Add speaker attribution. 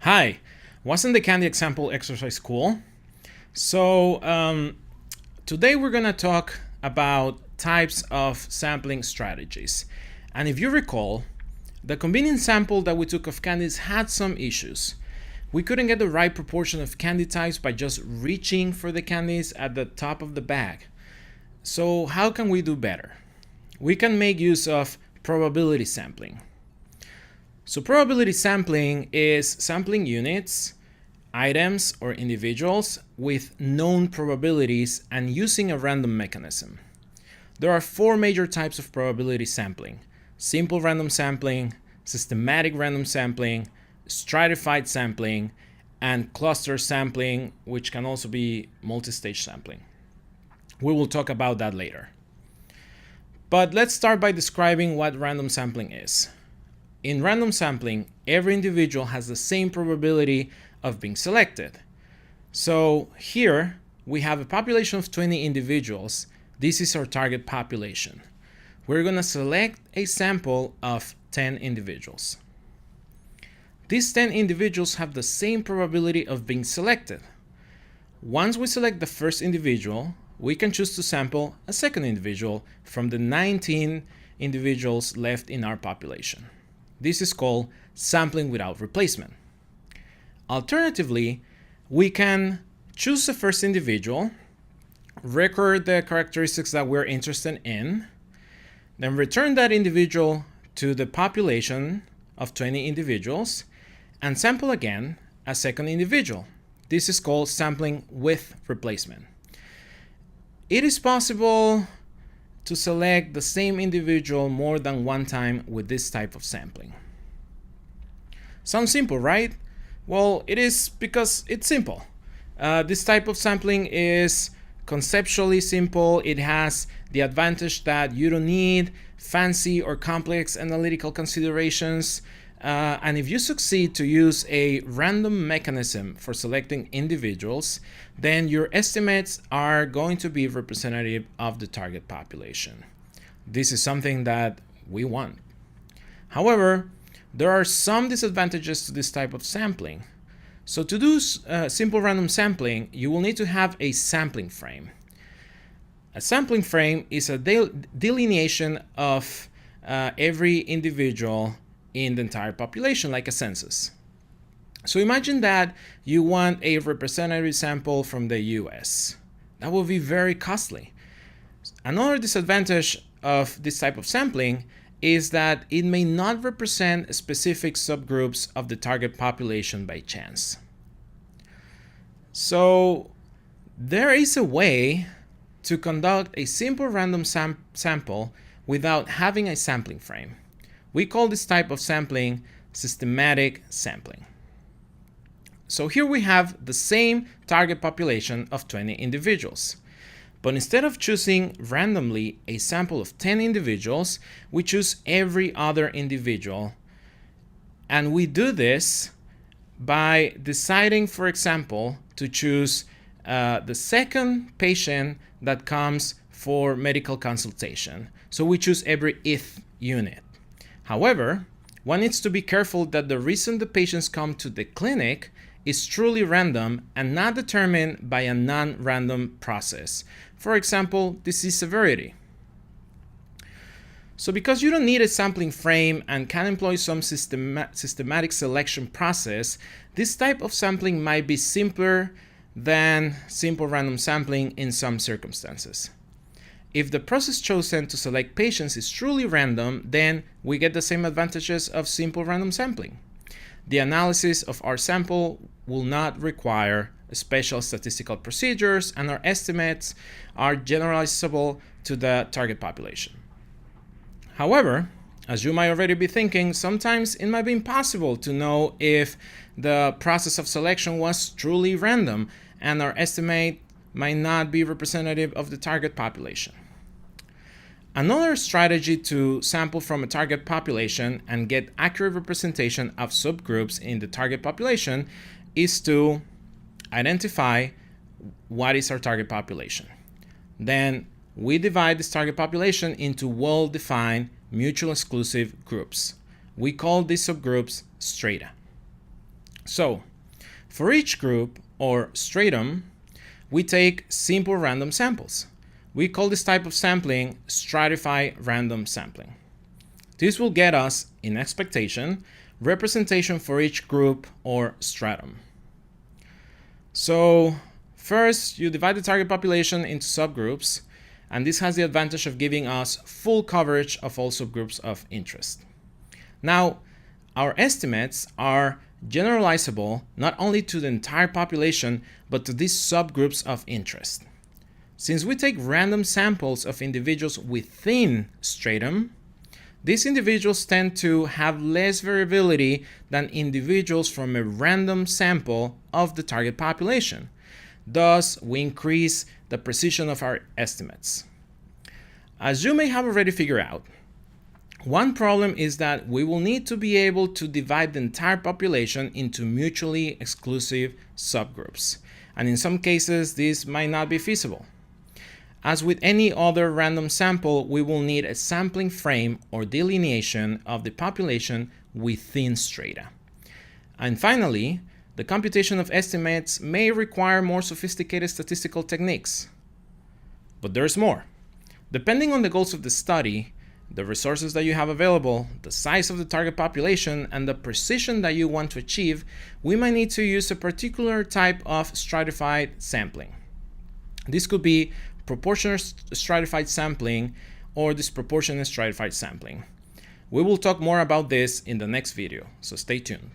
Speaker 1: Hi, wasn't the candy example exercise cool? So today we're gonna talk about types of sampling strategies. And if you recall, the convenience sample that we took of candies had some issues. We couldn't get the right proportion of candy types by just reaching for the candies at the top of the bag. So how can we do better? We can make use of probability sampling. So probability sampling is sampling units, items, or individuals with known probabilities and using a random mechanism. There are four major types of probability sampling: simple random sampling, systematic random sampling, stratified sampling, and cluster sampling, which can also be multi-stage sampling. We will talk about that later. But let's start by describing what random sampling is. In random sampling, every individual has the same probability of being selected. So here we have a population of 20 individuals. This is our target population. We're going to select a sample of 10 individuals. These 10 individuals have the same probability of being selected. Once we select the first individual, we can choose to sample a second individual from the 19 individuals left in our population. This is called sampling without replacement. Alternatively, we can choose the first individual, record the characteristics that we're interested in, then return that individual to the population of 20 individuals, and sample again a second individual. This is called sampling with replacement. It is possible to select the same individual more than one time with this type of sampling. Sounds simple, right? Well, it is because it's simple. This type of sampling is conceptually simple. It has the advantage that you don't need fancy or complex analytical considerations. And if you succeed to use a random mechanism for selecting individuals, then your estimates are going to be representative of the target population. This is something that we want. However, there are some disadvantages to this type of sampling. So to do simple random sampling, you will need to have a sampling frame. A sampling frame is a delineation of every individual in the entire population, like a census. So imagine that you want a representative sample from the US. That will be very costly. Another disadvantage of this type of sampling is that it may not represent specific subgroups of the target population by chance. So there is a way to conduct a simple random sample without having a sampling frame. We call this type of sampling systematic sampling. So here we have the same target population of 20 individuals. But instead of choosing randomly a sample of 10 individuals, we choose every other individual. And we do this by deciding, for example, to choose the second patient that comes for medical consultation. So we choose every ith unit. However, one needs to be careful that the reason the patients come to the clinic is truly random and not determined by a non-random process. For example, disease severity. So because you don't need a sampling frame and can employ some systematic selection process, this type of sampling might be simpler than simple random sampling in some circumstances. If the process chosen to select patients is truly random, then we get the same advantages of simple random sampling. The analysis of our sample will not require special statistical procedures, and our estimates are generalizable to the target population. However, as you might already be thinking, sometimes it might be impossible to know if the process of selection was truly random, and our estimate might not be representative of the target population. Another strategy to sample from a target population and get accurate representation of subgroups in the target population is to identify what is our target population. Then we divide this target population into well-defined mutually exclusive groups. We call these subgroups strata. So for each group or stratum, we take simple random samples. We call this type of sampling stratified random sampling. This will get us, in expectation, representation for each group or stratum. So first, you divide the target population into subgroups, and this has the advantage of giving us full coverage of all subgroups of interest. Now, our estimates are generalizable not only to the entire population, but to these subgroups of interest. Since we take random samples of individuals within stratum, these individuals tend to have less variability than individuals from a random sample of the target population. Thus, we increase the precision of our estimates. As you may have already figured out, one problem is that we will need to be able to divide the entire population into mutually exclusive subgroups. And in some cases, this might not be feasible. As with any other random sample, we will need a sampling frame or delineation of the population within strata. And finally, the computation of estimates may require more sophisticated statistical techniques. But there's more. Depending on the goals of the study, the resources that you have available, the size of the target population, and the precision that you want to achieve, we might need to use a particular type of stratified sampling. This could be proportional stratified sampling or disproportionate stratified sampling. We will talk more about this in the next video, so stay tuned.